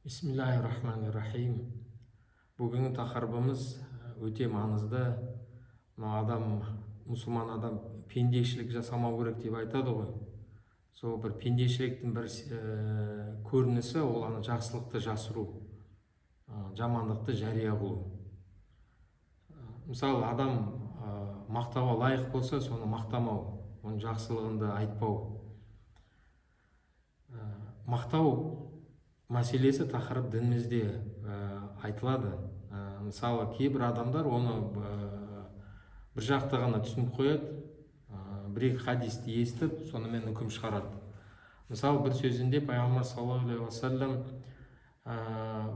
Бисмиллахир-рахманир-рахим. Бүгінгі тақырыбымыз өте маңызды. Мұсылман адам пендешілік жасамау керек деп айтады ғой. Сол бір пендешіліктің бір көрінісі ол жақсылықты жасыру, жамандықты жария қылу. Мысалы, адам мақтауға лайық болса, соны мақтамау, оның жақсылығында айтпау. Мақтау мәселесі тақырып дінімізде айтылады. Мысалы, кейбір адамдар оны бір жақты ғана түсініп қояды, бір-екі хадисті естіп, сонымен үкім шығарады. Мысалы, бір сөзінде пайғамбар саллаллаху алейхи уассалам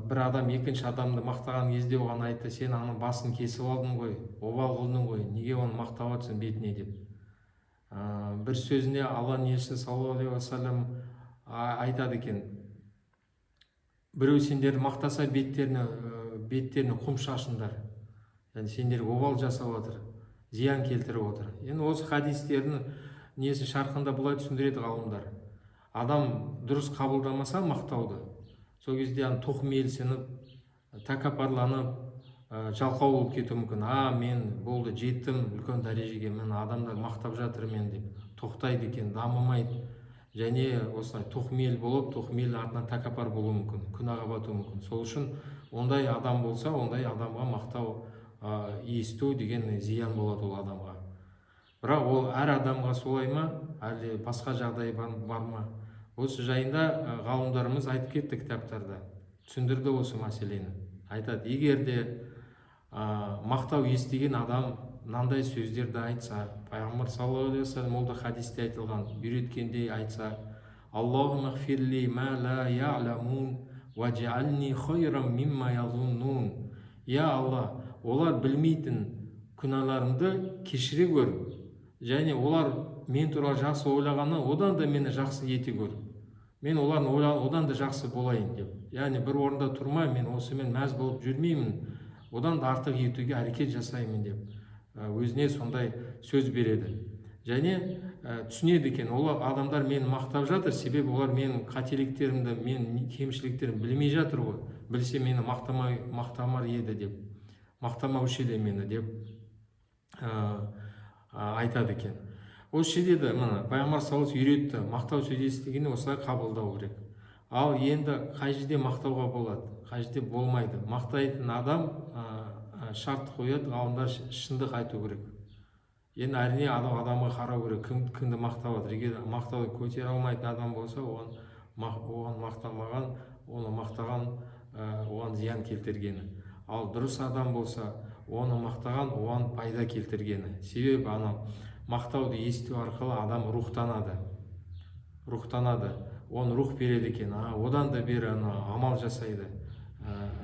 бір адам екінші адамды мақтаған кезде оған айтты: сен аның басын кесіп алдың ғой, обал қылдың ғой, неге оны мақтап отырсың бетіне деп. Бір сөзінде Алла елшісі саллаллаху алейхи уассалам айтады екен: біреу сендерді мақтаса беттеріне құм шашындар. Yani сендерге обал жасап отыр, зиян келтіріп отыр. Енді осы хадистердің шарқында бұлай түсіндіреді ғалымдар. Адам дұрыс қабылдамаса мақтауды, сол кезде тоқмейілсініп, тәкаппарланып, жалқау болып кетуі мүмкін. Мен болды, жеттім үлкен дәрежеге, мен адамдар мақтап жатыр мен деп тоқтайды екен, дамымайды. Және осылай тоқмейіл болып, тоқмейіл артынан тәкаппар болуы мүмкін, күнәға батуы мүмкін. Сол үшін ондай адам болса, ондай адамға мақтау есту деген зиян болады ол адамға. Бірақ ол әр адамға солай ма, әлде басқа жағдай бар ма? Осы жайында ғалымдарымыз айтып кетті кітаптарда, түсіндірді осы мәселені. Айтады: егер де мақтау естіген адам мынандай сөздерді айтса, пайғамбар саллаллаху алейхи уассалам ол да хадисте айтылған, үйреткендей айтса: Аллахумма гфирли ма ла я'ламун вадж'ални хайран мимма yazуннун. Я Алла, олар білмейтін күнәларымды кешіре көр, және олар мен туралы жақсы ойлағаннан одан да мені жақсы ете көр. Мен олардың одан да жақсы болайын деп. Яғни бір орында тұрмай, мен осымен мәз болып жүрмеймін, одан да артық етуге әрекет жасаймын деп өзіне сондай сөз береді. Және түсінеді екен, ол адамдар мені мақтап жатыр, себебі олар менің қателіктерімді, менің кемшіліктерімді білмей жатыр ғой. Білсе мені мақтамар еді деп, мақтамаушы еді мені деп айтады екен. Осы жерде пайғамбар саллаллаху алейхи үйретті, мақтау сөз естігенде осылай қабылдау керек. Ал енді қай жерде мақтауға болады, қай жерде болмайды? Мақтайтын адам шарт қояды, ғалымдар шындық айту керек. Енді әрине адамға қарау керек, кімді мақтап отыр. Егер мақтауды көтере алмайтын адам болса, оған мақтамаған, оны мақтаған оған зиян келтіргені. Ал дұрыс адам болса, оны мақтаған оған пайда келтіргені. Себебі мақтауды есту арқылы адам рухтанады, оны рух береді екен, одан да бері амал жасайды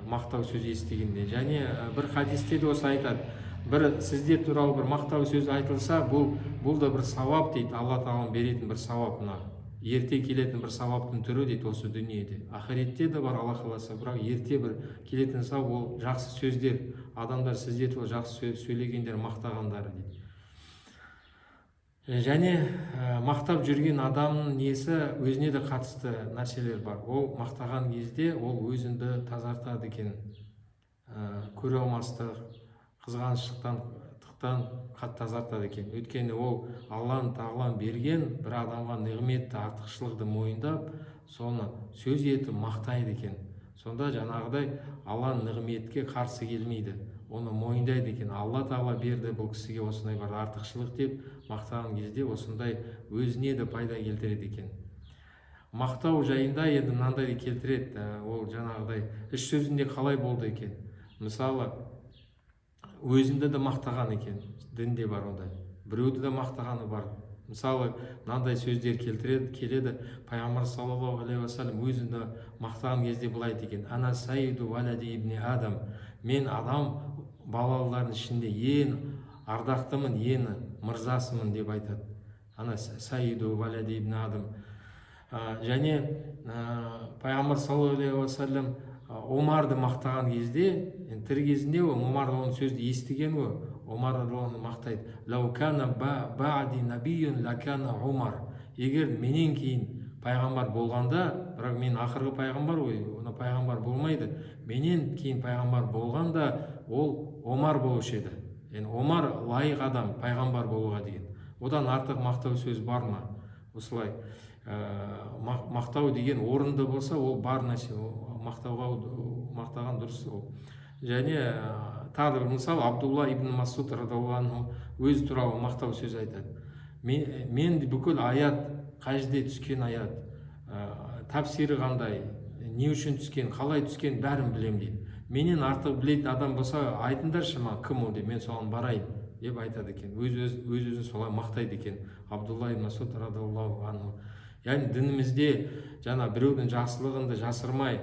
мақтау сөз естігенде. Және бір хадисте де осы айтады: бір сіздер туралы бір мақтау сөз айтылса, бұл да бір сауап дейді, Алла тағала беретін бір сауап, ерте келетін бір сауаптың түрі дейді осы дүниеде. Ақиретте де бар Алла қаласа, бірақ ерте бір келетін сауап ол жақсы сөздер, адамдар сіздер туралы жақсы сөйлегендер, мақтағандары дейді. Және мақтап жүрген адамның несі өзіне де қатысты нәрселер бар. Ол мақтаған кезде ол өзінді тазартады екен, көре алмастық, қызғаншақтан тазартады екен. Өйткені ол Алланың тағаланың берген бір адамға неғметті, артықшылықты мойындап, соны сөз етіп мақтайды екен. Сонда жаңағыдай Алланың неғметке қарсы келмейді, оны мойындайды екен. Алла тағала берді бұл кісіге осындай бір артықшылық деп мақтаған кезде осындай өзіне де пайда келтіреді екен. Мақтау жайында енді мынандай келтіреді, ол жаңағыдай іс сөзінде қалай болды екен. Мысалы, өзінде де мақтаған екен, дінде бар ондай. Біреуді де мақтағаны бар. Мысалы, мынандай сөздер келеді, пайғамбар саллаллаху алейхи уассалам өзінде мақтаған кезде былай екен: ана сайиду валади ибни адам. Мен адам балалардың ішінде ең ардақтымын, ең мырзасымын деп айтады. Ана сайиду валади ибни адам. Және пайғамбар саллаллаху алейхи уассалам Омарды мақтаған кезде, тірі кезінде Омар оның сөзді естіген ғой, Омар оны мақтайды: лаукана ба'ди набиюн лакана Омар. Егер менен кейін пайғамбар болғанда, бір бірақ мен ақырғы пайғамбар ғой, оны пайғамбар болмайды, менен кейін пайғамбар болғанда ол Омар болушы еді. Yani Омар лайық адам пайғамбар болуға деген. Одан артық мақтау сөз бар ма? Осылай мақтау деген орынды болса, ол бар нәрсе, мақтаған дұрыс ол. Және тағы бір мысал, Абдулла ибн Масуд радиаллаху анху өзі туралы мақтау сөз айтады. Мен бүкіл аят, қай жерде түскен аят, тәпсирі қандай, не үшін түскен, қалай түскен, бәрін білем дейді. Менен артық білетін адам болса, айтыңдаршы маған кім ол деп, мен соған барайын деп айтады екен. Өз-өзін солай мақтайды екен Абдулла ибн Масуд радиаллаху анху. Яғни дінімізде жаңа біреудің жақсылығынды жасырмай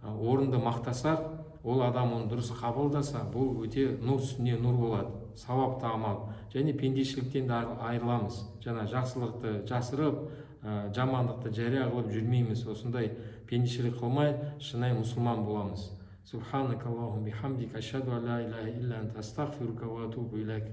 орынды мақтасақ, ол адам оны дұрыс қабылдаса, бұл өте нұр үстіне нұр болады, сауапты амал. Және пендешіліктен де айырыламыз. Жаңа жақсылықты жасырып, жамандықты жария қылып жүрмейміз. Осындай пендешілік қылмай, шынайы мұсылман боламыз. Субханакаллахумма бихамдика, ашхаду ан ла илаха илля анта, астағфирука ва атубу илайк.